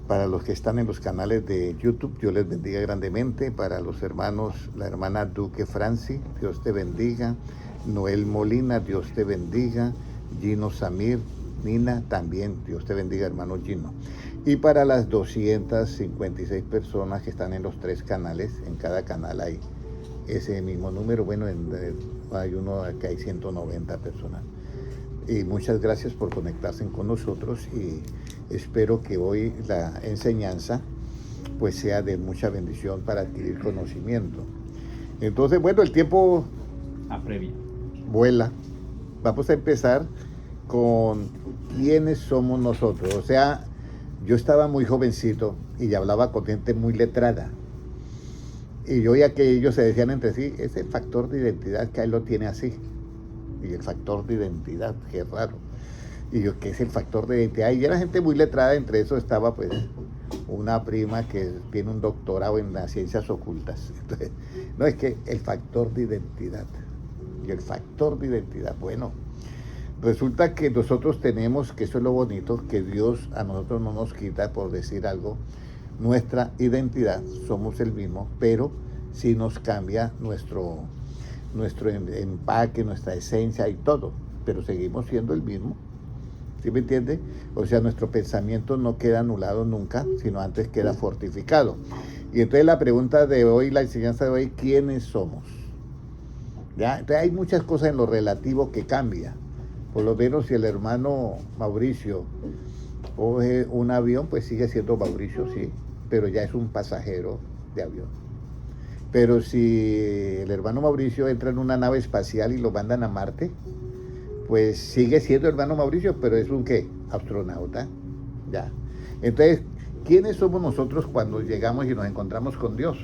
Para los que están en los canales de YouTube, Dios les bendiga grandemente. Para los hermanos, la hermana Duque Franci, Dios te bendiga. Noel Molina, Dios te bendiga. Gino Samir, Nina, también Dios te bendiga, hermano Gino. Y para las 256 personas que están en los 3 canales, en cada canal hay ese mismo número. Bueno, hay uno que hay 190 personas. Y muchas gracias por conectarse con nosotros y espero que hoy la enseñanza pues sea de mucha bendición para adquirir conocimiento. Entonces, bueno, el tiempo apremia, vuela. Vamos a empezar con quiénes somos nosotros. O sea, yo estaba muy jovencito y hablaba con gente muy letrada. Y yo oía que ellos se decían entre sí, ese factor de identidad que él lo tiene así. Y el factor de identidad, qué raro. Y yo, ¿qué es el factor de identidad? Y era gente muy letrada, entre eso estaba pues una prima que tiene un doctorado en las ciencias ocultas. Entonces, no, es que el factor de identidad. Y el factor de identidad, bueno, resulta que nosotros tenemos, que eso es lo bonito, que Dios a nosotros no nos quita, por decir algo, nuestra identidad, somos el mismo, pero sí nos cambia nuestro empaque, nuestra esencia y todo, pero seguimos siendo el mismo. ¿Sí me entiende? O sea, nuestro pensamiento no queda anulado nunca, sino antes queda fortificado. Y entonces la pregunta de hoy, la enseñanza de hoy, ¿quiénes somos? ¿Ya? Entonces hay muchas cosas en lo relativo que cambia. Por lo menos si el hermano Mauricio coge un avión, pues sigue siendo Mauricio, sí, pero ya es un pasajero de avión. Pero si el hermano Mauricio entra en una nave espacial y lo mandan a Marte, pues sigue siendo hermano Mauricio, pero es un ¿qué? Astronauta. Ya. Entonces, ¿quiénes somos nosotros cuando llegamos y nos encontramos con Dios?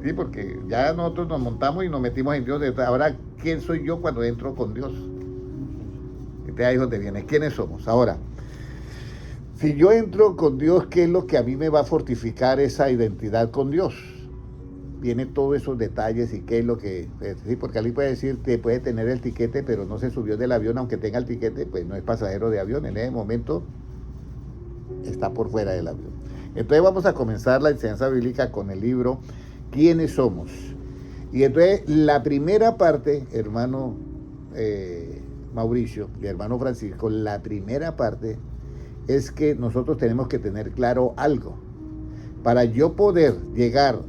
Sí, porque ya nosotros nos montamos y nos metimos en Dios. Ahora, ¿quién soy yo cuando entro con Dios? Entonces ahí es donde viene. ¿Quiénes somos? Ahora, si yo entro con Dios, ¿qué es lo que a mí me va a fortificar esa identidad con Dios? Viene todos esos detalles y qué es lo que... Sí, porque alguien puede decir que puede tener el tiquete, pero no se subió del avión, aunque tenga el tiquete, pues no es pasajero de avión. En ese momento está por fuera del avión. Entonces vamos a comenzar la enseñanza bíblica con el libro ¿Quiénes somos? Y entonces la primera parte, hermano Mauricio y hermano Francisco, la primera parte es que nosotros tenemos que tener claro algo. Para yo poder llegar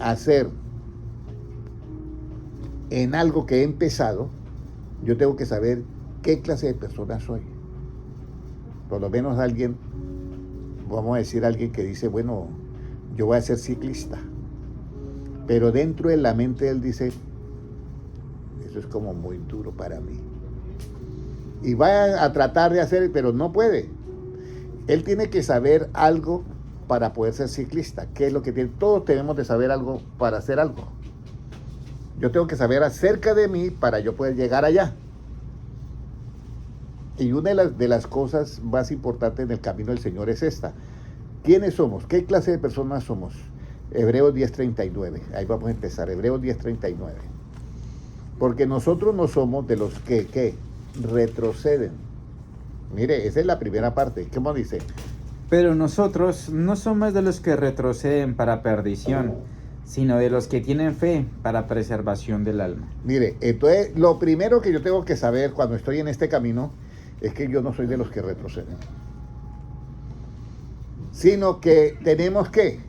a ser en algo que he empezado, yo tengo que saber qué clase de persona soy. Por lo menos alguien, vamos a decir alguien que dice, bueno, yo voy a ser ciclista. Pero dentro de la mente él dice, eso es como muy duro para mí. Y va a tratar de hacer, pero no puede. Él tiene que saber algo para poder ser ciclista. ¿Qué es lo que tiene? Todos tenemos de saber algo para hacer algo. Yo tengo que saber acerca de mí para yo poder llegar allá. Y una de las cosas más importantes en el camino del Señor es esta. ¿Quiénes somos? ¿Qué clase de personas somos? Hebreos 10:39. Ahí vamos a empezar. Hebreos 10:39. Porque nosotros no somos de los que retroceden. Mire, esa es la primera parte. ¿Cómo dice? pero nosotros no somos de los que retroceden para perdición, sino de los que tienen fe para preservación del alma. Mire, entonces lo primero que yo tengo que saber cuando estoy en este camino es que yo no soy de los que retroceden, sino que tenemos que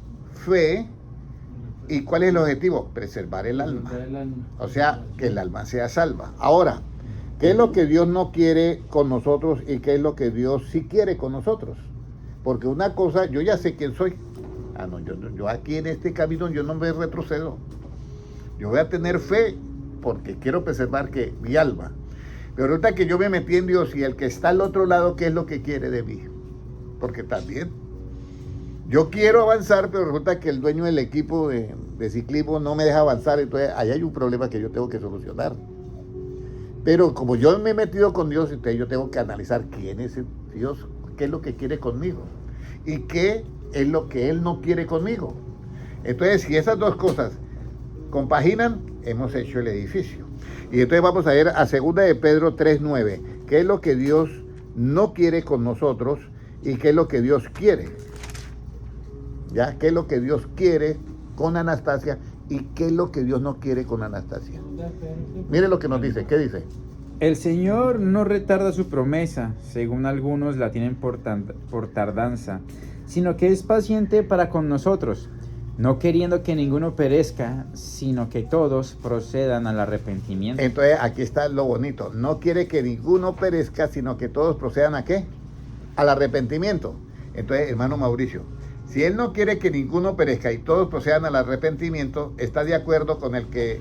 fe. ¿Y cuál es el objetivo? Preservar el alma. O sea, que el alma sea salva. Ahora, ¿qué es lo que Dios no quiere con nosotros y qué es lo que Dios sí quiere con nosotros? Porque una cosa, yo ya sé quién soy. Yo aquí en este camino yo no me retrocedo. Yo voy a tener fe porque quiero preservar que mi alma. Pero ahorita que yo me metí en Dios y el que está al otro lado, ¿qué es lo que quiere de mí? Porque también yo quiero avanzar, pero resulta que el dueño del equipo de ciclismo no me deja avanzar. Entonces ahí hay un problema que yo tengo que solucionar. Pero como yo me he metido con Dios, entonces yo tengo que analizar quién es Dios, qué es lo que quiere conmigo y qué es lo que Él no quiere conmigo. Entonces, si esas dos cosas compaginan, hemos hecho el edificio. Y entonces vamos a ir a 2 de Pedro 3:9, qué es lo que Dios no quiere con nosotros y qué es lo que Dios quiere. ¿Ya? ¿Qué es lo que Dios quiere con Anastasia y qué es lo que Dios no quiere con Anastasia? Mire lo que nos dice. ¿Qué dice? El Señor no retarda su promesa, según algunos la tienen por tardanza, sino que es paciente para con nosotros, no queriendo que ninguno perezca, sino que todos procedan al arrepentimiento. Entonces aquí está lo bonito. No quiere que ninguno perezca, sino que todos procedan ¿a qué? Al arrepentimiento. Entonces, hermano Mauricio, si él no quiere que ninguno perezca y todos procedan al arrepentimiento, ¿está de acuerdo con el que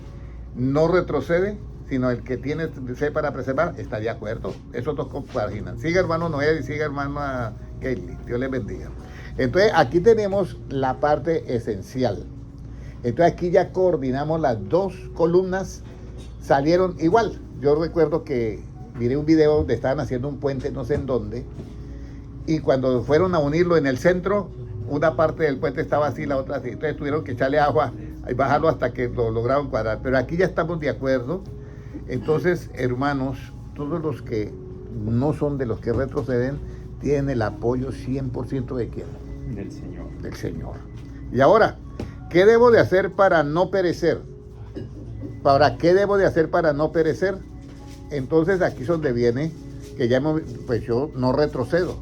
no retrocede, sino el que tiene fe para preservar? Está de acuerdo. Esos dos compaginan. Siga hermano Noé y siga hermana Kelly. Dios les bendiga. Entonces aquí tenemos la parte esencial. Entonces aquí ya coordinamos las dos columnas. Salieron igual. Yo recuerdo que miré un video donde estaban haciendo un puente no sé en dónde. Y cuando fueron a unirlo en el centro, una parte del puente estaba así, la otra así. Entonces tuvieron que echarle agua y bajarlo hasta que lo lograron cuadrar. Pero aquí ya estamos de acuerdo. Entonces, hermanos, todos los que no son de los que retroceden, tienen el apoyo 100% de quién? Del Señor. Del Señor. Y ahora, ¿qué debo de hacer para no perecer? ¿Qué debo de hacer para no perecer? Entonces aquí es donde viene que ya pues yo no retrocedo.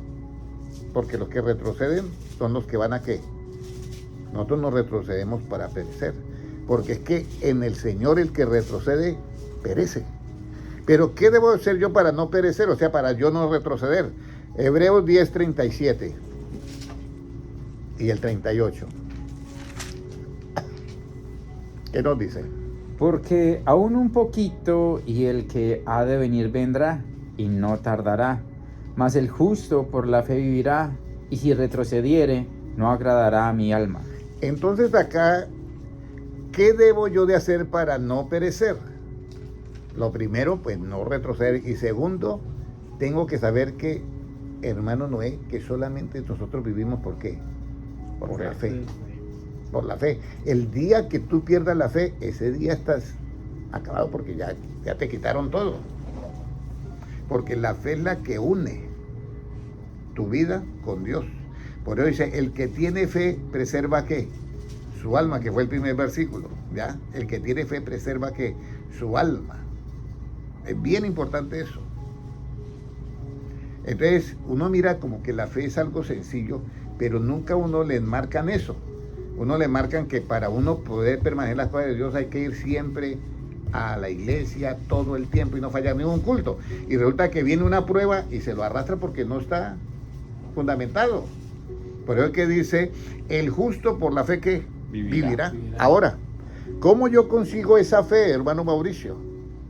Porque los que retroceden son los que van a ¿qué? Nosotros no retrocedemos para perecer. Porque es que en el Señor el que retrocede, perece. Pero ¿qué debo hacer yo para no perecer? O sea, para yo no retroceder. Hebreos 10:37 y el 38. ¿Qué nos dice? Porque aún un poquito y el que ha de venir vendrá y no tardará. Mas el justo por la fe vivirá, y si retrocediere, no agradará a mi alma. Entonces acá, ¿qué debo yo de hacer para no perecer? Lo primero, pues no retroceder. Y segundo, tengo que saber que, hermano Noé, que solamente nosotros vivimos ¿por qué? Por la fe. Por la fe. El día que tú pierdas la fe, ese día estás acabado porque ya te quitaron todo. Porque la fe es la que une tu vida con Dios. Por eso dice, el que tiene fe preserva ¿qué? Su alma, que fue el primer versículo, ¿ya? El que tiene fe preserva ¿qué? Su alma. Es bien importante eso. Entonces, uno mira como que la fe es algo sencillo, pero nunca uno le marcan eso. Uno le marcan que para uno poder permanecer en las cosas de Dios hay que ir siempre a la iglesia todo el tiempo y no fallar ningún culto. Y resulta que viene una prueba y se lo arrastra porque no está fundamentado. Por eso es que dice, el justo por la fe que vivirá. Ahora, ¿cómo yo consigo esa fe, hermano Mauricio?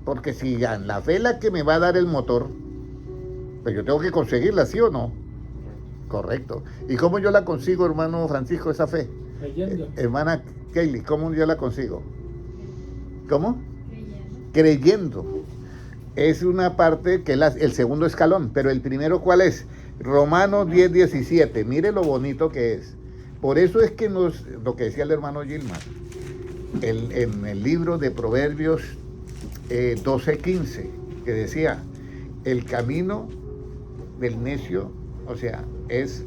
Porque si ya la fe es la que me va a dar el motor, pues yo tengo que conseguirla, ¿sí o no? Correcto. ¿Y cómo yo la consigo, hermano Francisco, esa fe? Hermana Kelly, ¿cómo yo la consigo? ¿Cómo? Creyendo. Es una parte que es el segundo escalón, pero el primero, ¿cuál es? Romanos 10:17. Mire lo bonito que es. Por eso es que lo que decía el hermano Gilmar, en el libro de Proverbios 12:15, que decía, el camino del necio, o sea, es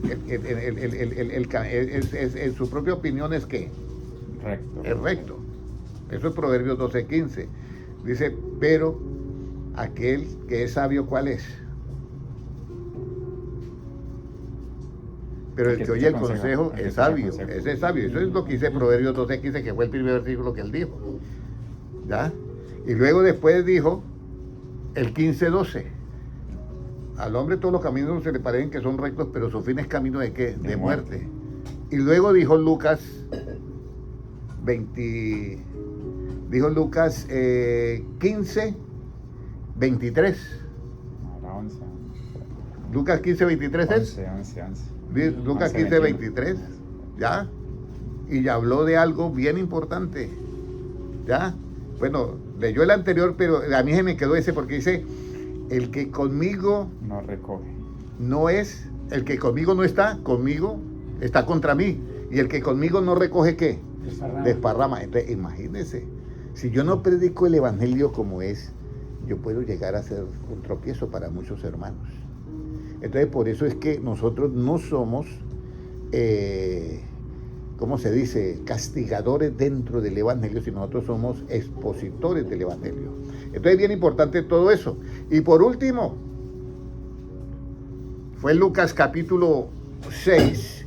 en su propia opinión es que recto. Es recto. Eso es Proverbios 12:15. Dice, pero aquel que es sabio, ¿cuál es? Pero el que oye el consejo es sabio. Ese es sabio. Eso es lo que dice Proverbios 12:15, que fue el primer versículo que él dijo. ¿Ya? Y luego después dijo el 15:12. Al hombre todos los caminos se le parecen que son rectos, pero su fin es camino ¿de qué? De muerte. Y luego dijo Lucas 15:23. Lucas 15:23 es. 11. Lucas 15:23. ¿Ya? Y ya habló de algo bien importante. ¿Ya? Bueno, leyó el anterior, pero a mí se me quedó ese porque dice, el que conmigo no recoge. No es, el que conmigo no está, conmigo está contra mí. Y el que conmigo no recoge, ¿qué? Desparrama. Entonces, imagínense, si yo no predico el evangelio como es, yo puedo llegar a ser un tropiezo para muchos hermanos. Entonces, por eso es que nosotros no somos, ¿cómo se dice?, castigadores dentro del Evangelio, sino nosotros somos expositores del Evangelio. Entonces, bien importante todo eso. Y por último, fue Lucas capítulo 6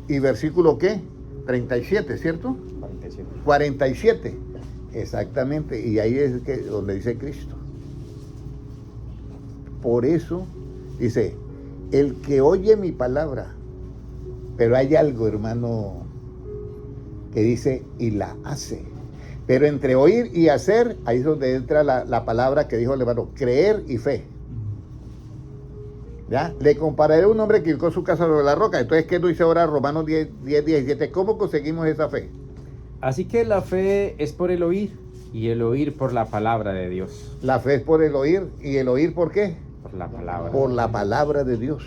y versículo, ¿qué? 37, ¿cierto? 47. 47, exactamente. Y ahí es donde dice Cristo. Por eso dice, el que oye mi palabra, pero hay algo, hermano, que dice, y la hace. Pero entre oír y hacer, ahí es donde entra la palabra que dijo el hermano, creer y fe. ¿Ya? Le compararé a un hombre que edificó su casa sobre la roca. Entonces, ¿qué nos dice ahora Romanos 10:17? ¿Cómo conseguimos esa fe? Así que la fe es por el oír, y el oír por la palabra de Dios. La fe es por el oír, ¿y el oír por qué? Por la palabra. Por la palabra de Dios.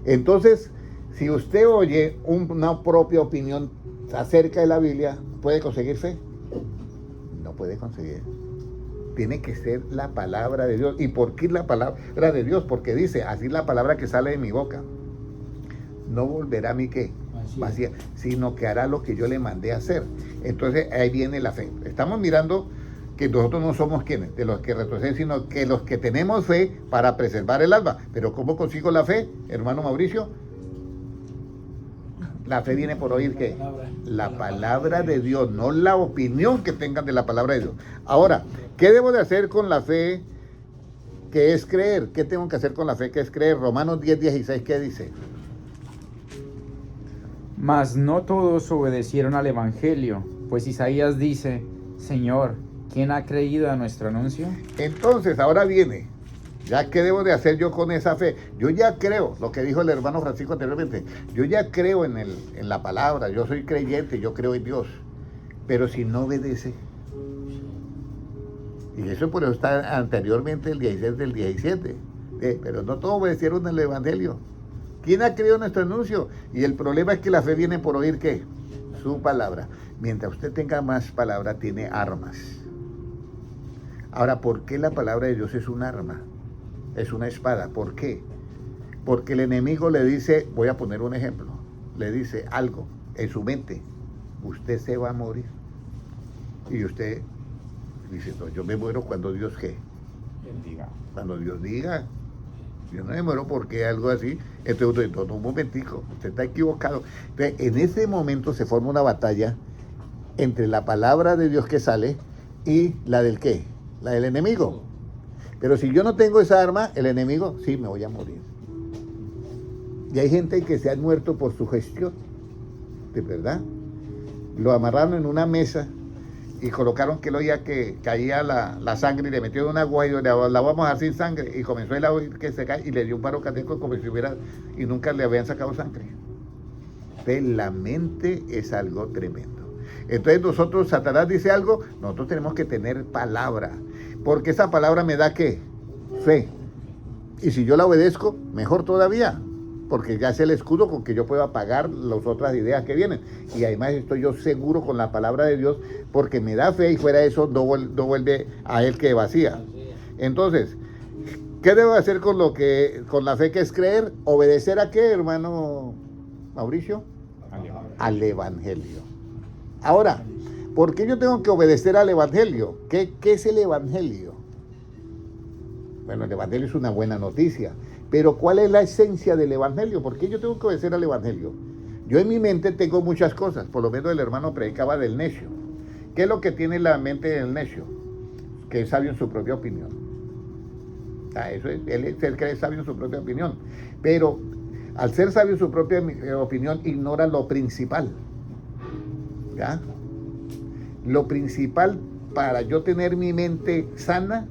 Entonces, si usted oye una propia opinión acerca de la Biblia, ¿puede conseguir fe? No puede conseguir. Tiene que ser la palabra de Dios. ¿Y por qué la palabra de Dios? Porque dice, así la palabra que sale de mi boca no volverá a mí ¿qué? Vacía, sino que hará lo que yo le mandé a hacer. Entonces ahí viene la fe. Estamos mirando que nosotros no somos quienes, de los que retroceden, sino que los que tenemos fe para preservar el alma. Pero ¿cómo consigo la fe, hermano Mauricio? La fe viene por oír ¿qué? La palabra de Dios, no la opinión que tengan de la palabra de Dios. Ahora, ¿qué debo de hacer con la fe que es creer? ¿Qué tengo que hacer con la fe que es creer? Romanos 10:16, ¿qué dice? Mas no todos obedecieron al Evangelio, pues Isaías dice, Señor, ¿quién ha creído a nuestro anuncio? Entonces, ahora viene, ¿ya qué debo de hacer yo con esa fe? Yo ya creo, lo que dijo el hermano Francisco anteriormente, yo ya creo en la palabra, yo soy creyente, yo creo en Dios, pero si no obedece, y eso por eso está anteriormente el 16 del 17, pero no todos obedecieron el Evangelio. ¿Quién ha creído nuestro anuncio? Y el problema es que la fe viene por oír ¿qué? Su palabra. Mientras usted tenga más palabra, tiene armas. Ahora, ¿por qué la palabra de Dios es un arma? Es una espada. ¿Por qué? Porque el enemigo le dice, voy a poner un ejemplo, le dice algo en su mente, usted se va a morir. Y usted dice, no, yo me muero cuando Dios ¿qué? Diga. Cuando Dios diga. Yo no me muero porque algo así. Entonces, un momentico, usted está equivocado. Entonces, en ese momento se forma una batalla entre la palabra de Dios que sale y la del ¿qué? La del enemigo. Pero si yo no tengo esa arma, el enemigo, sí, me voy a morir. Y hay gente que se ha muerto por su gestión, de verdad. Lo amarraron en una mesa y colocaron que él oía que caía la sangre y le metieron una agua y la vamos a dejar sin sangre. Y comenzó el agua que se cae y le dio un paro cardíaco como si hubiera, y nunca le habían sacado sangre. Entonces, la mente es algo tremendo. Entonces nosotros, Satanás dice algo, nosotros tenemos que tener palabra, porque esa palabra me da ¿qué? Fe. Y si yo la obedezco, mejor todavía, porque ya es el escudo con que yo puedo apagar las otras ideas que vienen. Y además estoy yo seguro con la palabra de Dios, porque me da fe y fuera de eso no vuelve a él que vacía. Entonces, ¿qué debo hacer con la fe que es creer? ¿Obedecer a qué, hermano Mauricio? Al Evangelio. Ahora, ¿por qué yo tengo que obedecer al Evangelio? ¿Qué es el Evangelio? Bueno, el Evangelio es una buena noticia, pero ¿cuál es la esencia del Evangelio? ¿Por qué yo tengo que obedecer al Evangelio? Yo en mi mente tengo muchas cosas, por lo menos el hermano predicaba del necio. ¿Qué es lo que tiene la mente del necio? Que es sabio en su propia opinión. Eso es, él es el que es sabio en su propia opinión, pero al ser sabio en su propia opinión ignora lo principal. ¿Ya? Lo principal para yo tener mi mente sana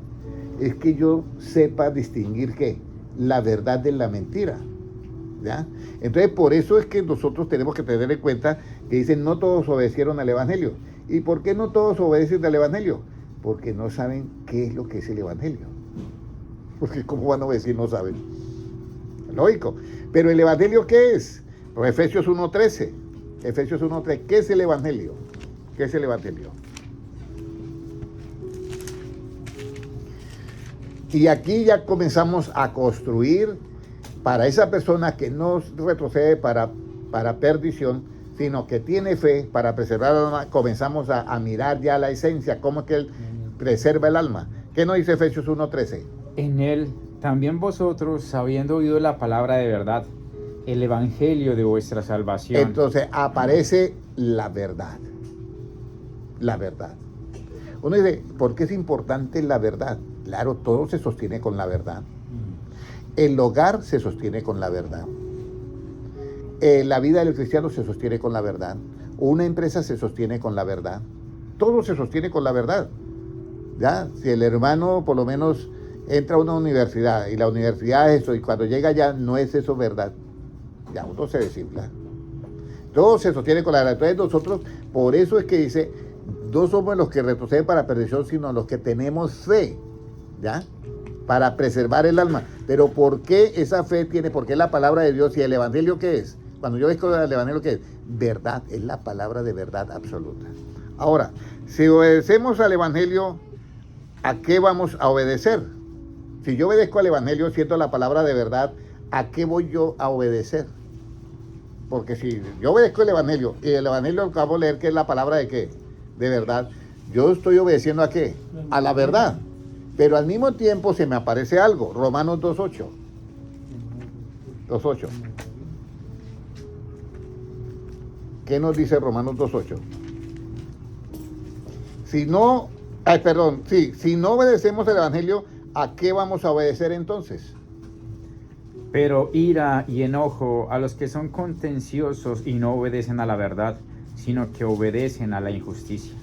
es que yo sepa distinguir ¿qué? La verdad de la mentira. ¿Ya? Entonces, por eso es que nosotros tenemos que tener en cuenta que dicen no todos obedecieron al Evangelio. ¿Y por qué no todos obedecen al Evangelio? Porque no saben qué es lo que es el Evangelio. Porque ¿cómo van a obedecer? No saben. Lógico. Pero ¿el Evangelio qué es? Pues Efesios 1:13. Efesios 1:3. ¿Qué es el Evangelio? ¿Qué es el Evangelio? Y aquí ya comenzamos a construir para esa persona que no retrocede para perdición, sino que tiene fe para preservar el alma, comenzamos a mirar ya la esencia, cómo es que Él preserva el alma. ¿Qué nos dice Efesios 1:13? En Él también vosotros, habiendo oído la palabra de verdad, el evangelio de vuestra salvación. Entonces aparece la verdad. La verdad. Uno dice, ¿por qué es importante la verdad? Claro, todo se sostiene con la verdad. El hogar se sostiene con la verdad. La vida del cristiano se sostiene con la verdad. Una empresa se sostiene con la verdad. Todo se sostiene con la verdad. ¿Ya? Si el hermano por lo menos entra a una universidad y la universidad es eso, y cuando llega allá no es eso verdad, ya uno se desinfla. Todo se sostiene con la verdad. Entonces nosotros, por eso es que dice, no somos los que retroceden para perdición, sino los que tenemos fe, ¿ya? Para preservar el alma. Pero ¿por qué esa fe tiene? Porque es la palabra de Dios. ¿Y el evangelio qué es? Cuando yo digo el evangelio, ¿qué es? Verdad, es la palabra de verdad absoluta. Ahora, si obedecemos al evangelio, ¿a qué vamos a obedecer? Si yo obedezco al evangelio, siento la palabra de verdad, ¿a qué voy yo a obedecer? Porque si yo obedezco el evangelio, y el evangelio acabo de leer que es la palabra de qué, de verdad, yo estoy obedeciendo ¿a qué? A la verdad. Pero al mismo tiempo se me aparece algo, Romanos 2:8. 2:8. ¿Qué nos dice Romanos 2:8? Si no obedecemos el evangelio, ¿a qué vamos a obedecer entonces? Pero ira y enojo a los que son contenciosos y no obedecen a la verdad, sino que obedecen a la injusticia.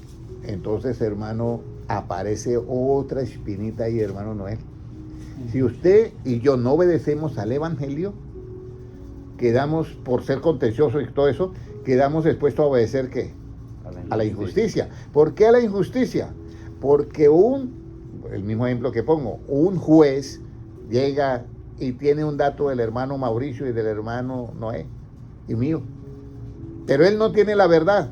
Entonces, hermano, aparece otra espinita ahí, hermano Noel. Si usted y yo no obedecemos al evangelio, quedamos, por ser contenciosos y todo eso, quedamos expuestos a obedecer ¿qué? A la injusticia. ¿Por qué a la injusticia? Porque el mismo ejemplo que pongo, un juez llega y tiene un dato del hermano Mauricio y del hermano Noé y mío, pero él no tiene la verdad,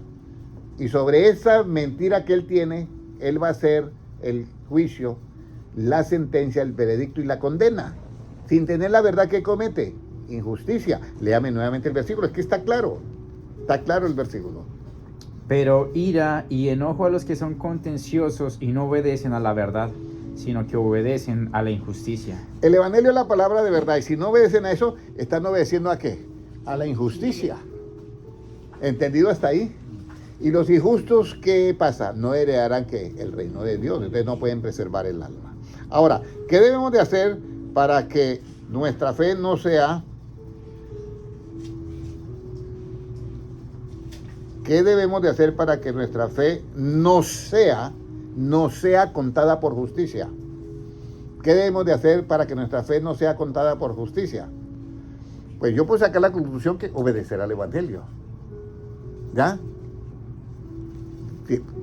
y sobre esa mentira que él tiene, él va a hacer el juicio, la sentencia, el veredicto y la condena, sin tener la verdad que comete, injusticia. Léame nuevamente el versículo, es que está claro el versículo. Pero ira y enojo a los que son contenciosos y no obedecen a la verdad, sino que obedecen a la injusticia. El evangelio es la palabra de verdad, y si no obedecen a eso, están obedeciendo ¿a qué? A la injusticia. ¿Entendido hasta ahí? Y los injustos, ¿qué pasa? No heredarán ¿qué? El reino de Dios, entonces no pueden preservar el alma. Ahora, ¿qué debemos de hacer para que nuestra fe no sea... ¿Qué debemos de hacer para que nuestra fe no sea contada por justicia? ¿Qué debemos de hacer para que nuestra fe no sea contada por justicia? Pues yo puedo sacar la conclusión que obedecer al evangelio. ¿Ya?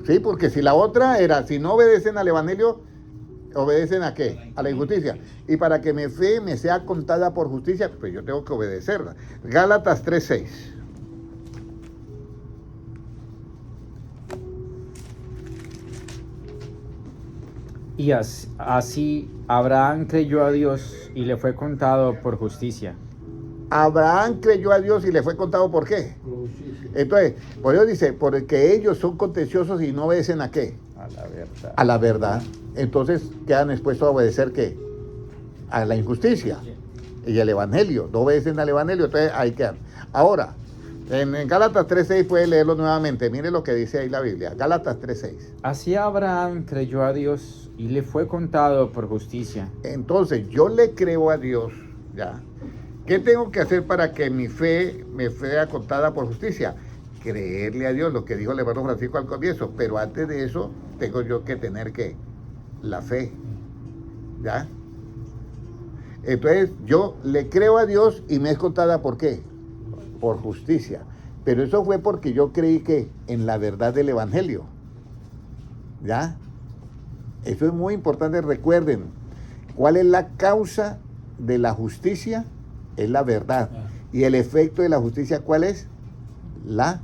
Sí, porque si la otra era, si no obedecen al evangelio, ¿obedecen a qué? A la injusticia. Y para que mi fe me sea contada por justicia, pues yo tengo que obedecerla. Gálatas 3:6. Y así Abraham creyó a Dios y le fue contado por justicia. Abraham creyó a Dios y le fue contado ¿por qué? Entonces, por eso dice, porque ellos son contenciosos y no obedecen ¿a qué? A la verdad. A la verdad. Entonces quedan expuestos a obedecer ¿qué? A la injusticia. Y el evangelio. No obedecen al evangelio, entonces ahí quedan. Ahora, en Gálatas 3:6 puede leerlo nuevamente. Mire lo que dice ahí la Biblia. Gálatas 3:6. Así Abraham creyó a Dios y le fue contado por justicia. Entonces, yo le creo a Dios, ¿ya? ¿Qué tengo que hacer para que mi fe me sea contada por justicia? Creerle a Dios, lo que dijo el hermano Francisco al comienzo. Pero antes de eso, tengo yo que tener ¿qué? La fe, ¿ya? Entonces, yo le creo a Dios y me es contada ¿por qué? Por justicia. Pero eso fue porque yo creí que en la verdad del evangelio, ¿ya? Eso es muy importante. Recuerden, ¿cuál es la causa de la justicia? Es la verdad. Y el efecto de la justicia, ¿cuál es? La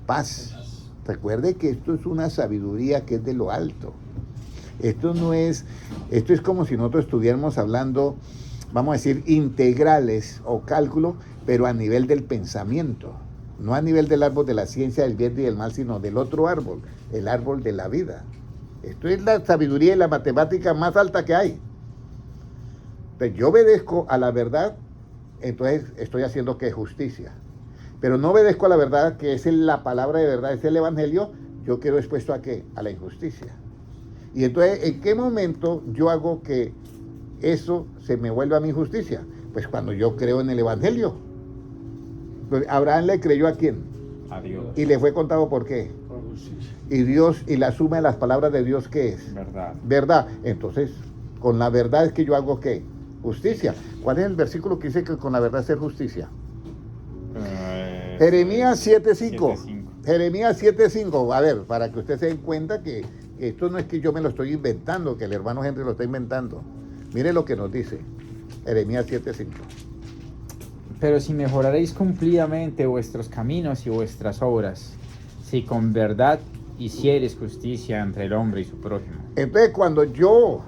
paz. Recuerde que esto es una sabiduría que es de lo alto. Esto es como si nosotros estuviéramos hablando vamos a decir, integrales o cálculo, pero a nivel del pensamiento, no a nivel del árbol de la ciencia del bien y del mal, sino del otro árbol, el árbol de la vida. Esto es la sabiduría y la matemática más alta que hay. Entonces, yo obedezco a la verdad, entonces estoy haciendo que justicia. Pero no obedezco a la verdad, que es la palabra de verdad, es el evangelio, yo quedo expuesto ¿a qué? A la injusticia. Y entonces, ¿en qué momento yo hago que eso se me vuelva a mi justicia? Pues cuando yo creo en el evangelio. Entonces, Abraham le creyó ¿a quién? A Dios. Y le fue contado ¿por qué? Por justicia. Y Dios, y la suma de las palabras de Dios, ¿qué es? Verdad. Verdad. Entonces, con la verdad es que yo hago ¿qué? Justicia. ¿Cuál es el versículo que dice que con la verdad hacer justicia? Jeremías 7:5. Jeremías 7:5. A ver, para que ustedes se den cuenta que esto no es que yo me lo estoy inventando, que el hermano Henry lo está inventando. Mire lo que nos dice Jeremías 7:5. Pero si mejoraréis cumplidamente vuestros caminos y vuestras obras, si con verdad hiciereis justicia entre el hombre y su prójimo. Entonces, cuando yo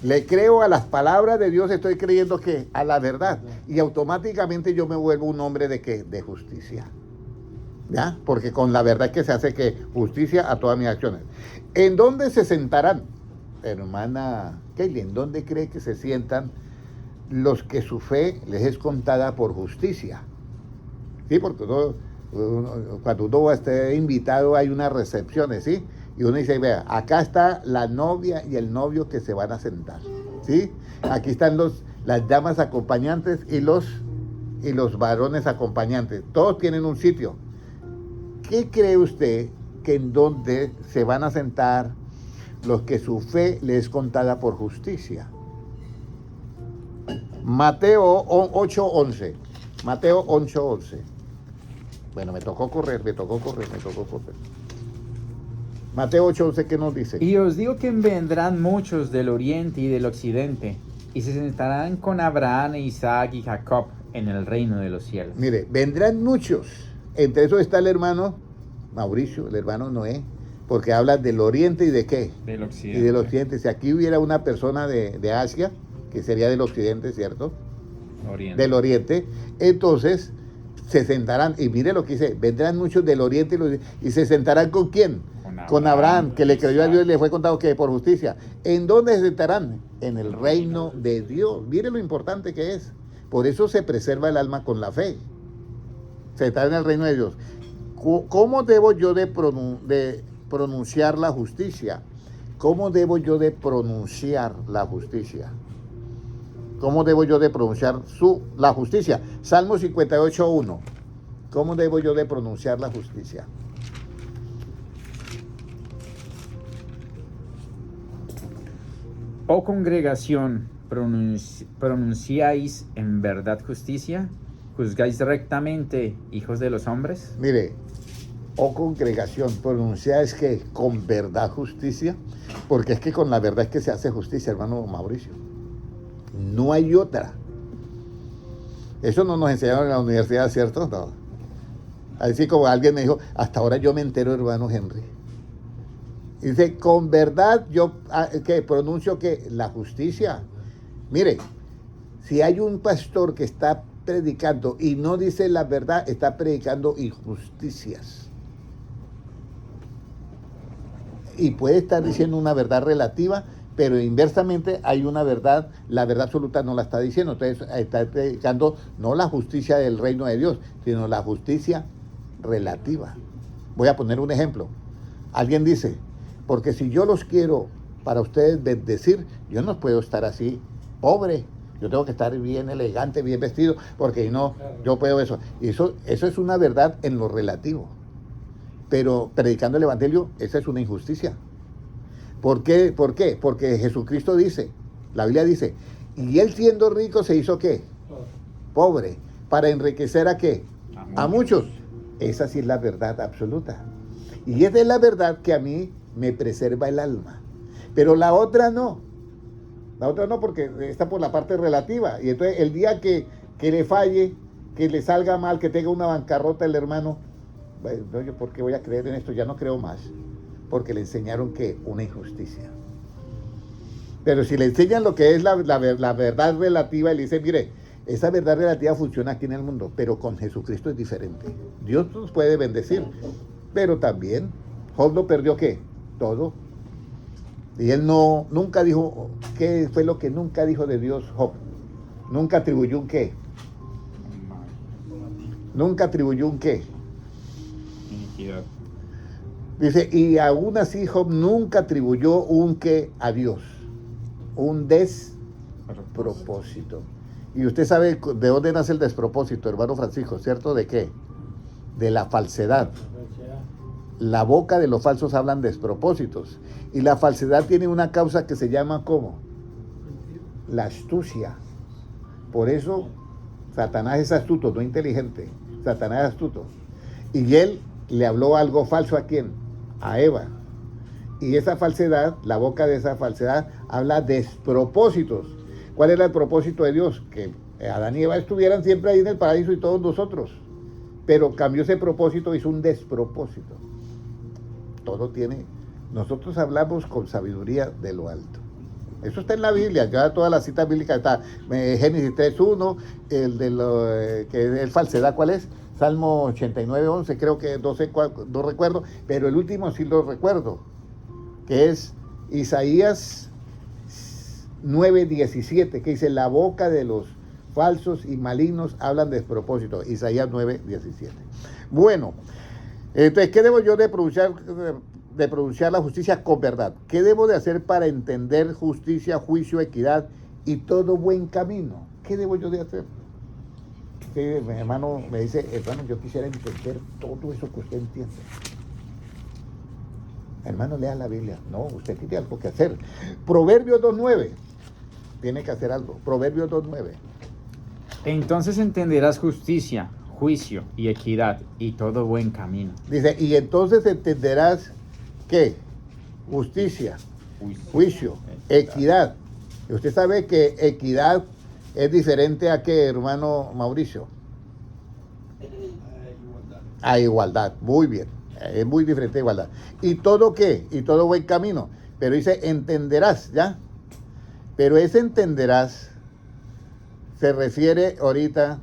le creo a las palabras de Dios, estoy creyendo que a la verdad, y automáticamente yo me vuelvo un hombre de ¿qué? De justicia. ¿Ya? Porque con la verdad es que se hace que justicia a todas mis acciones. ¿En dónde se sentarán, hermana Kelly? ¿En dónde cree que se sientan los que su fe les es contada por justicia? Sí, porque cuando uno esté invitado hay unas recepciones, ¿sí? Y uno dice, vea, acá está la novia y el novio que se van a sentar, ¿sí? Aquí están las damas acompañantes y los varones acompañantes. Todos tienen un sitio. ¿Qué cree usted que en dónde se van a sentar los que su fe les es contada por justicia? Mateo 8:11. Mateo 8:11. Bueno, me tocó correr. Mateo 8:11, ¿qué nos dice? Y os digo que vendrán muchos del oriente y del occidente, y se sentarán con Abraham, Isaac y Jacob en el reino de los cielos. Mire, vendrán muchos. Entre esos está el hermano Mauricio, el hermano Noé, porque habla del oriente y de qué. Del occidente. Y del occidente. Si aquí hubiera una persona de Asia, que sería del occidente, ¿cierto? Oriente. Del oriente, entonces se sentarán, y mire lo que dice, vendrán muchos del oriente y se sentarán ¿con quién? Con Abraham, que le creyó a Dios y le fue contado que por justicia. ¿En dónde se sentarán? En el reino de Dios. Mire lo importante que es. Por eso se preserva el alma con la fe. Se está en el reino de Dios. ¿Cómo debo yo de pronunciar la justicia? ¿Cómo debo yo de pronunciar la justicia? ¿Cómo debo yo de pronunciar la justicia? Salmo 58:1. ¿Cómo debo yo de pronunciar la justicia? Oh congregación, ¿pronunciáis en verdad justicia? ¿Juzgáis rectamente, hijos de los hombres? Mire, oh congregación, pronunciáis que con verdad justicia, porque es que con la verdad es que se hace justicia, hermano Mauricio. No hay otra. Eso no nos enseñaron en la universidad, ¿cierto? No. Así como alguien me dijo, hasta ahora yo me entero, hermano Henry. Dice, con verdad yo que pronuncio que la justicia. Mire, si hay un pastor que está predicando y no dice la verdad, está predicando injusticias. Y puede estar diciendo una verdad relativa, pero inversamente hay una verdad, la verdad absoluta no la está diciendo. Entonces está predicando no la justicia del reino de Dios, sino la justicia relativa. Voy a poner un ejemplo. Alguien dice, porque si yo los quiero para ustedes bendecir, yo no puedo estar así, pobre. Yo tengo que estar bien elegante, bien vestido, porque no, yo puedo eso. Y eso es una verdad en lo relativo. Pero predicando el evangelio, esa es una injusticia. ¿Por qué? ¿Por qué? Porque Jesucristo dice, la Biblia dice, y él siendo rico se hizo ¿qué? Pobre. ¿Para enriquecer a qué? A muchos. Esa sí es la verdad absoluta. Y esa es la verdad que a mí me preserva el alma. Pero la otra no. La otra no, porque está por la parte relativa. Y entonces el día que le falle, que le salga mal, que tenga una bancarrota el hermano, no, yo ¿por qué voy a creer en esto? Ya no creo más. Porque le enseñaron que una injusticia. Pero si le enseñan lo que es la verdad relativa, él dice, mire, esa verdad relativa funciona aquí en el mundo, pero con Jesucristo es diferente. Dios nos puede bendecir, pero también Job no perdió ¿qué? Todo. Y él nunca dijo, ¿qué fue lo que nunca dijo de Dios Job? Nunca atribuyó un qué. Nunca atribuyó un qué. Iniquidad. Dice, y aún así Job nunca atribuyó un qué a Dios. Un despropósito. Y usted sabe de dónde nace el despropósito, hermano Francisco, ¿cierto? ¿De qué? De la falsedad. La boca de los falsos hablan despropósitos. Y la falsedad tiene una causa que se llama ¿cómo? La astucia. Por eso Satanás es astuto, no inteligente. Satanás es astuto. Y él le habló algo falso ¿a quién? A Eva. Y esa falsedad, la boca de esa falsedad, habla despropósitos. ¿Cuál era el propósito de Dios? Que Adán y Eva estuvieran siempre ahí en el paraíso y todos nosotros. Pero cambió ese propósito, hizo un despropósito. Todo tiene... Nosotros hablamos con sabiduría de lo alto. Eso está en la Biblia, ya todas las citas bíblicas está. Génesis 3.1, el de lo que es falsedad, ¿cuál es? Salmo 89.11, creo que no recuerdo, pero el último sí lo recuerdo, que es Isaías 9.17, que dice, la boca de los falsos y malignos hablan de despropósito. Isaías 9.17. Bueno, entonces, ¿qué debo yo de pronunciar la justicia con verdad? ¿Qué debo de hacer para entender justicia, juicio, equidad y todo buen camino? ¿Qué debo yo de hacer? Que mi hermano me dice, hermano, yo quisiera entender todo eso que usted entiende. Hermano, lea la Biblia. No, usted tiene algo que hacer. Proverbios 2.9. Tiene que hacer algo. Proverbios 2.9. Entonces entenderás justicia, juicio y equidad y todo buen camino. Dice, y entonces entenderás ¿qué? Justicia, juicio, equidad. Y usted sabe que equidad es diferente a ¿qué, hermano Mauricio? A igualdad. Muy bien. Es muy diferente a igualdad. ¿Y todo qué? Y todo buen camino. Pero dice, entenderás, ¿ya? Pero ese entenderás se refiere ahorita,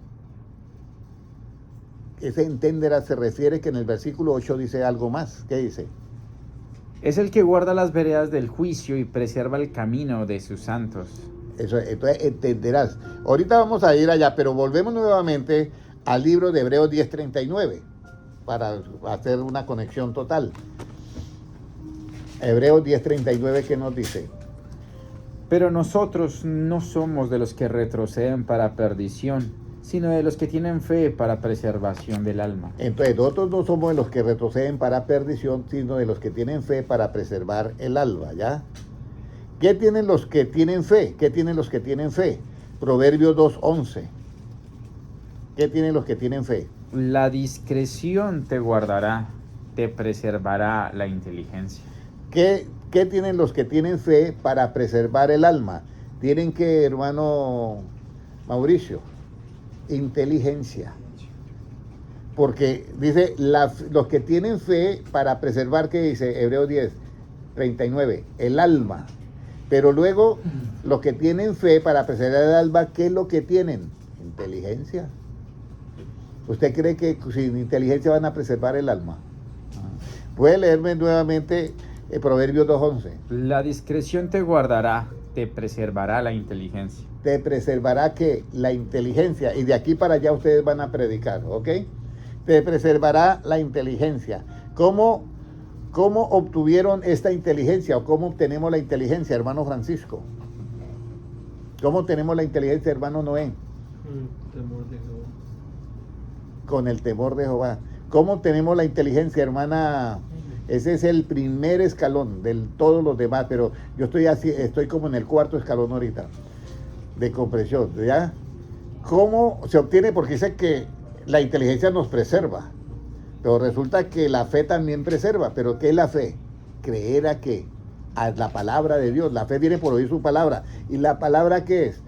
ese entenderás se refiere que en el versículo 8 dice algo más. ¿Qué dice? Es el que guarda las veredas del juicio y preserva el camino de sus santos. Eso, entonces entenderás. Ahorita vamos a ir allá, pero volvemos nuevamente al libro de Hebreos 10:39 para hacer una conexión total. Hebreos 10:39, ¿qué nos dice? Pero nosotros no somos de los que retroceden para perdición, sino de los que tienen fe para preservación del alma. Entonces, nosotros no somos de los que retroceden para perdición, sino de los que tienen fe para preservar el alma, ¿ya? ¿Qué tienen los que tienen fe? ¿Qué tienen los que tienen fe? Proverbios 2:11. ¿Qué tienen los que tienen fe? La discreción te guardará, te preservará la inteligencia. ¿Qué tienen los que tienen fe para preservar el alma? Tienen que, hermano Mauricio, inteligencia. Porque dice, los que tienen fe para preservar, ¿qué dice? Hebreos 10:39, el alma. Pero luego, los que tienen fe para preservar el alma, ¿qué es lo que tienen? Inteligencia. ¿Usted cree que sin inteligencia van a preservar el alma? ¿Puede leerme nuevamente Proverbios 2:11? La discreción te guardará, te preservará la inteligencia. Te preservará ¿qué? La inteligencia. Y de aquí para allá ustedes van a predicar, ¿ok? Te preservará la inteligencia. ¿Cómo obtuvieron esta inteligencia o cómo obtenemos la inteligencia, hermano Francisco? ¿Cómo tenemos la inteligencia, hermano Noé? Temor de Jehová. Con el temor de Jehová. ¿Cómo tenemos la inteligencia, hermana? Ese es el primer escalón de todos los demás, pero yo estoy como en el cuarto escalón ahorita de comprensión, ¿ya? ¿Cómo se obtiene? Porque dice que la inteligencia nos preserva, pero resulta que la fe también preserva. ¿Pero qué es la fe? Creer a qué? A la palabra de Dios. La fe viene por oír su palabra. ¿Y la palabra qué es?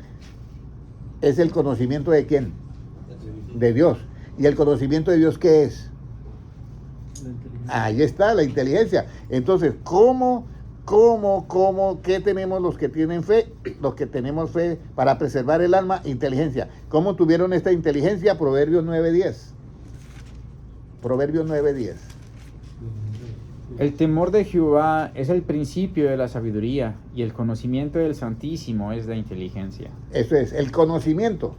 Es el conocimiento de quién? De Dios. ¿Y el conocimiento de Dios qué es? Ahí está la inteligencia. Entonces, ¿cómo ¿Qué tenemos los que tienen fe? Los que tenemos fe para preservar el alma, inteligencia. ¿Cómo tuvieron esta inteligencia? Proverbios 9:10. Proverbios 9:10. El temor de Jehová es el principio de la sabiduría, y el conocimiento del Santísimo es la inteligencia. Eso es, el conocimiento.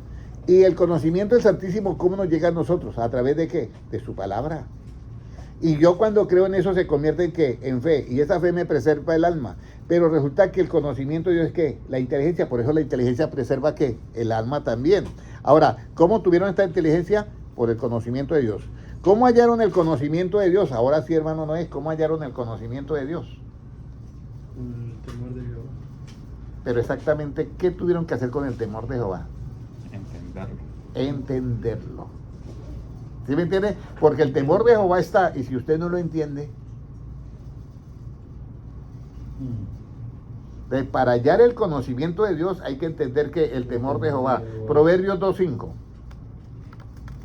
Y el conocimiento del Santísimo, ¿cómo nos llega a nosotros? ¿A través de qué? De su palabra. Y yo cuando creo en eso se convierte en ¿qué? En fe. Y esa fe me preserva el alma. Pero resulta que el conocimiento de Dios es ¿qué? La inteligencia. Por eso la inteligencia preserva ¿qué? El alma también. Ahora, ¿cómo tuvieron esta inteligencia? Por el conocimiento de Dios. ¿Cómo hallaron el conocimiento de Dios? Ahora sí, hermano Noé, ¿cómo hallaron el conocimiento de Dios? El temor de Jehová. Pero exactamente, ¿qué tuvieron que hacer con el temor de Jehová? Entenderlo. Entenderlo. ¿Sí me entiende? Porque el temor de Jehová está, y si usted no lo entiende, para hallar el conocimiento de Dios hay que entender que el temor de Jehová. Proverbios 2:5.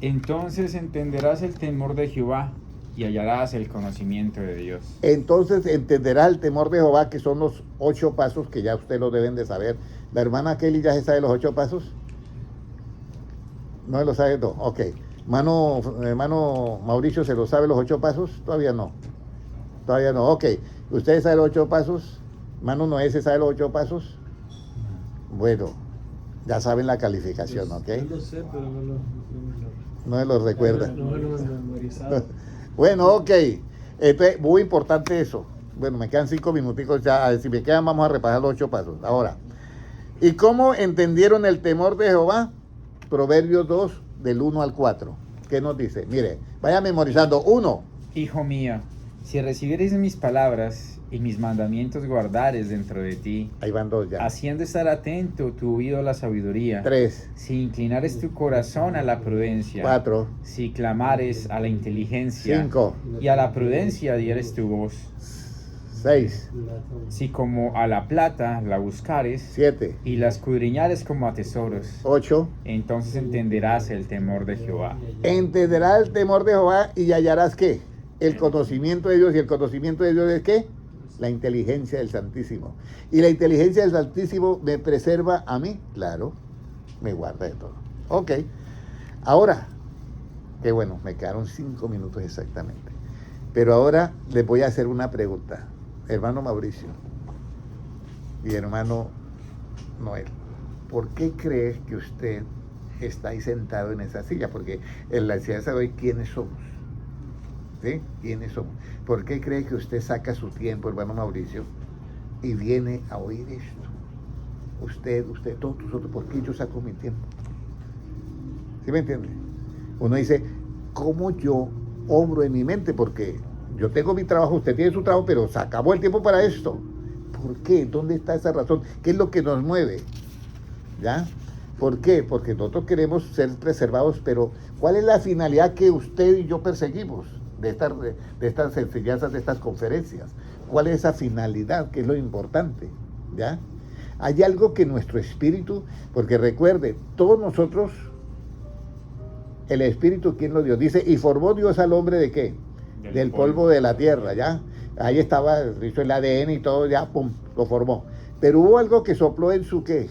Entonces entenderás el temor de Jehová y hallarás el conocimiento de Dios. Entonces entenderá el temor de Jehová, que son los 8 pasos que ya usted lo deben de saber. La hermana Kelly ya se sabe los 8 pasos. ¿No lo sabe todo? Ok. Hermano Mauricio, ¿se lo sabe los 8 pasos? Todavía no. Todavía no. Ok. ¿Ustedes saben los 8 pasos? Hermano Noé, ¿se sabe los 8 pasos? Bueno, ya saben la calificación, ¿ok? Yo lo sé, pero No me lo recuerda. No me lo he memorizado. Bueno, ok. Entonces, muy importante eso. Bueno, me quedan 5 minuticos ya. A ver, si me quedan, vamos a repasar los 8 pasos. Ahora, ¿y cómo entendieron el temor de Jehová? Proverbios 2, del 1 al 4. ¿Qué nos dice? Mire, vaya memorizando. 1. Hijo mío, si recibieres mis palabras y mis mandamientos guardares dentro de ti, Ahí van 2 ya. haciendo estar atento tu oído a la sabiduría, 3, si inclinares tu corazón a la prudencia, 4, si clamares a la inteligencia 5, y a la prudencia dieres tu voz, 6, si como a la plata la buscares 7, y la escudriñares como a tesoros, 8. entonces entenderás el temor de Jehová. Entenderá el temor de Jehová y hallarás ¿qué? El conocimiento de Dios. ¿Y el conocimiento de Dios es qué? La inteligencia del Santísimo. Y la inteligencia del Santísimo me preserva a mí, claro, me guarda de todo. Ok. Ahora, qué bueno, me quedaron 5 minutos exactamente. Pero ahora les voy a hacer una pregunta. Hermano Mauricio y hermano Noel, ¿por qué crees que usted está ahí sentado en esa silla? Porque en la enseñanza de hoy, ¿quiénes somos? ¿Sí? ¿Quiénes somos? ¿Por qué cree que usted saca su tiempo, hermano Mauricio, y viene a oír esto? Usted, todos nosotros, ¿por qué yo saco mi tiempo? ¿Sí me entiende? Uno dice, ¿cómo yo obro en mi mente? Porque yo tengo mi trabajo, usted tiene su trabajo, pero se acabó el tiempo para esto. ¿Por qué? ¿Dónde está esa razón? ¿Qué es lo que nos mueve? ¿Ya? ¿Por qué? Porque nosotros queremos ser preservados, pero ¿cuál es la finalidad que usted y yo perseguimos de estas enseñanzas, de estas conferencias? ¿Cuál es esa finalidad? ¿Qué es lo importante? ¿Ya? Hay algo que nuestro espíritu, porque recuerde, todos nosotros, el espíritu, ¿quién lo dio? Dice, y formó Dios al hombre ¿de qué? Del polvo de la tierra, ¿ya? Ahí estaba, hizo el ADN y todo, ya, pum, lo formó. Pero hubo algo que sopló en su ¿qué?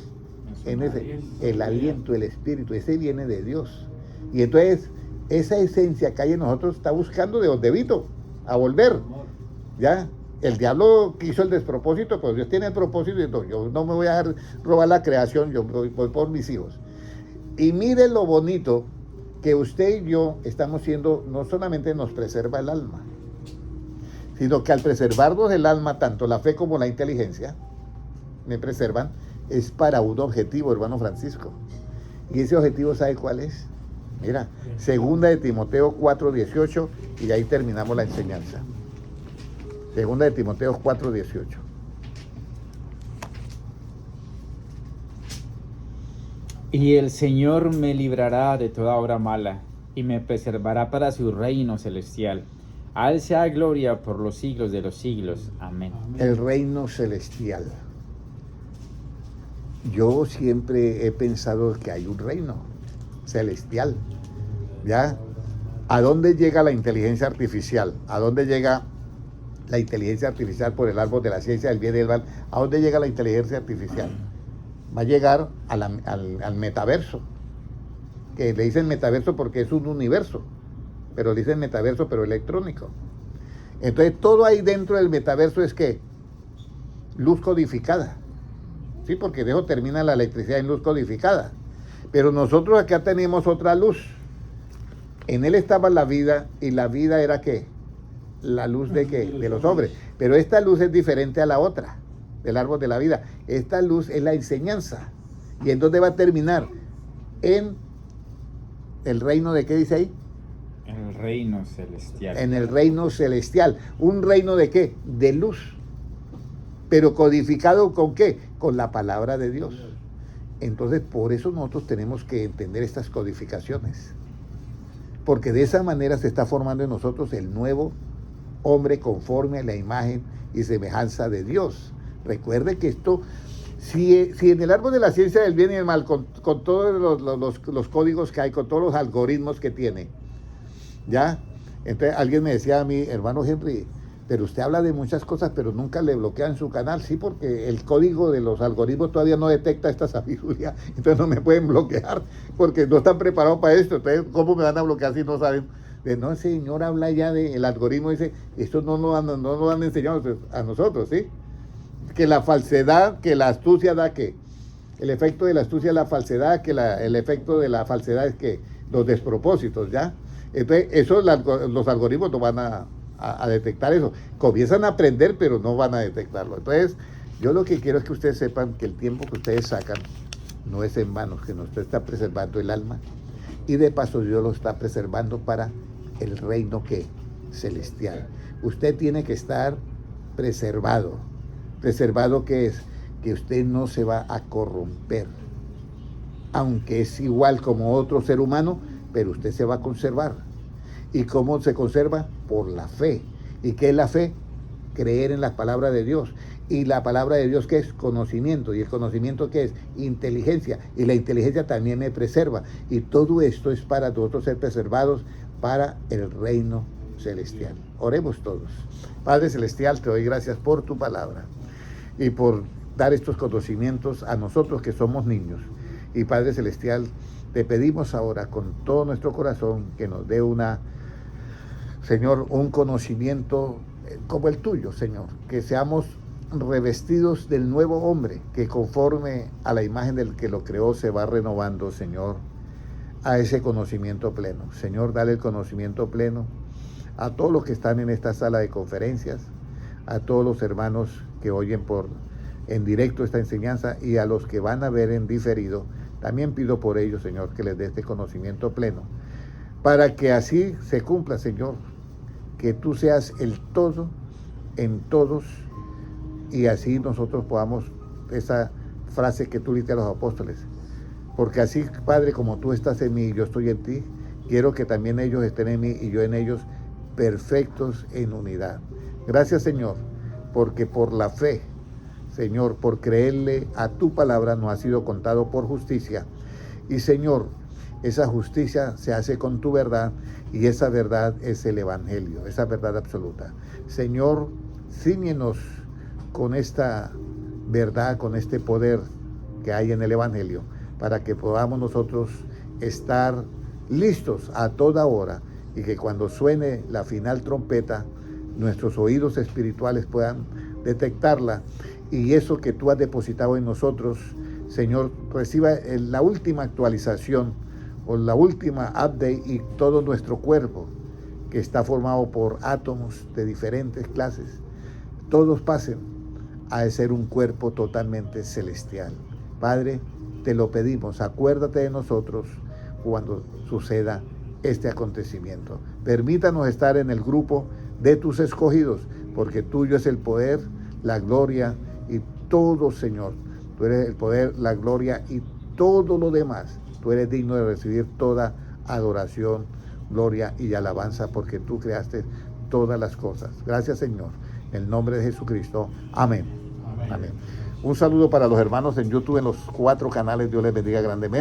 En ese, el aliento, el espíritu, ese viene de Dios. Y entonces, esa esencia que hay en nosotros está buscando de donde vino, a volver, ¿ya? El diablo quiso el despropósito, pues Dios tiene el propósito, y no, yo no me voy a dejar robar la creación, yo voy por mis hijos. Y mire lo bonito que usted y yo estamos siendo, no solamente nos preserva el alma, sino que al preservarnos el alma, tanto la fe como la inteligencia, me preservan, es para un objetivo, hermano Francisco. Y ese objetivo, ¿sabe cuál es? Mira, 2 de Timoteo 4:18, y ahí terminamos la enseñanza. 2 de Timoteo 4:18. Y el Señor me librará de toda obra mala, y me preservará para su reino celestial. A Él sea gloria por los siglos de los siglos. Amén. El reino celestial. Yo siempre he pensado que hay un reino celestial, ¿ya? ¿A dónde llega la inteligencia artificial? ¿A dónde llega la inteligencia artificial por el árbol de la ciencia del bien y del mal. ¿A dónde llega la inteligencia artificial? Va a llegar al metaverso, que le dicen metaverso porque es un universo, pero le dicen metaverso pero electrónico. Entonces todo ahí dentro del metaverso es que luz codificada, sí, porque de eso termina la electricidad en luz codificada. Pero nosotros acá tenemos otra luz. En él estaba la vida, y la vida era ¿qué? La luz de ¿qué? De los hombres. Pero esta luz es diferente a la otra, del árbol de la vida. Esta luz es la enseñanza. ¿Y en dónde va a terminar? En el reino de ¿qué dice ahí? El reino celestial. En el reino celestial. ¿Un reino de qué? De luz. Pero codificado ¿con qué? Con la palabra de Dios. Entonces, por eso nosotros tenemos que entender estas codificaciones. Porque de esa manera se está formando en nosotros el nuevo hombre conforme a la imagen y semejanza de Dios. Recuerde que esto, si en el árbol de la ciencia del bien y del mal, con todos los códigos que hay, con todos los algoritmos que tiene, ¿ya? Entonces alguien me decía a mí, hermano Henry, pero usted habla de muchas cosas, pero nunca le bloquean su canal. Sí, porque el código de los algoritmos todavía no detecta esta sabiduría, entonces no me pueden bloquear, porque no están preparados para esto. Entonces, ¿cómo me van a bloquear si no saben? No, el señor habla ya del algoritmo, dice, esto no nos han enseñado a nosotros, ¿sí? Que la falsedad, que la astucia da que el efecto de la astucia es la falsedad, que el efecto de la falsedad es que los despropósitos, ¿ya? Entonces, eso los algoritmos no van a detectar eso. Comienzan a aprender, pero no van a detectarlo. Entonces, yo lo que quiero es que ustedes sepan que el tiempo que ustedes sacan no es en vano, que usted está preservando el alma, y de paso Dios lo está preservando para el reino que celestial. Usted tiene que estar preservado. Preservado, que es que usted no se va a corromper, aunque es igual como otro ser humano, pero usted se va a conservar. ¿Y cómo se conserva? Por la fe. ¿Y qué es la fe? Creer en la palabra de Dios. ¿Y la palabra de Dios qué es? Conocimiento. ¿Y el conocimiento qué es? Inteligencia. Y la inteligencia también me preserva. Y todo esto es para nosotros ser preservados para el reino celestial. Oremos todos. Padre Celestial, te doy gracias por tu palabra y por dar estos conocimientos a nosotros que somos niños. Y Padre Celestial, te pedimos ahora con todo nuestro corazón que nos dé Señor, un conocimiento como el tuyo, Señor, que seamos revestidos del nuevo hombre, que conforme a la imagen del que lo creó se va renovando, Señor, a ese conocimiento pleno. Señor, dale el conocimiento pleno a todos los que están en esta sala de conferencias, a todos los hermanos que oyen en directo esta enseñanza y a los que van a ver en diferido. También pido por ellos, Señor, que les dé este conocimiento pleno, para que así se cumpla, Señor, que tú seas el todo en todos, y así nosotros podamos, esa frase que tú diste a los apóstoles, porque así, Padre, como tú estás en mí y yo estoy en ti, quiero que también ellos estén en mí y yo en ellos, perfectos en unidad. Gracias, Señor, porque por la fe, Señor, por creerle a tu palabra, nos ha sido contado por justicia. Y Señor, esa justicia se hace con tu verdad, y esa verdad es el evangelio, esa verdad absoluta. Señor, cíñenos con esta verdad, con este poder que hay en el evangelio, para que podamos nosotros estar listos a toda hora, y que cuando suene la final trompeta, nuestros oídos espirituales puedan detectarla, y eso que tú has depositado en nosotros, Señor, reciba la última actualización o la última update, y todo nuestro cuerpo, que está formado por átomos de diferentes clases, todos pasen a ser un cuerpo totalmente celestial. Padre, te lo pedimos, acuérdate de nosotros cuando suceda este acontecimiento. Permítanos estar en el grupo de tus escogidos, porque tuyo es el poder, la gloria y todo, Señor. Tú eres el poder, la gloria y todo lo demás. Tú eres digno de recibir toda adoración, gloria y alabanza, porque tú creaste todas las cosas. Gracias, Señor. En el nombre de Jesucristo. Amén. Amén. Un saludo para los hermanos en YouTube, en los 4 canales. Dios les bendiga grandemente.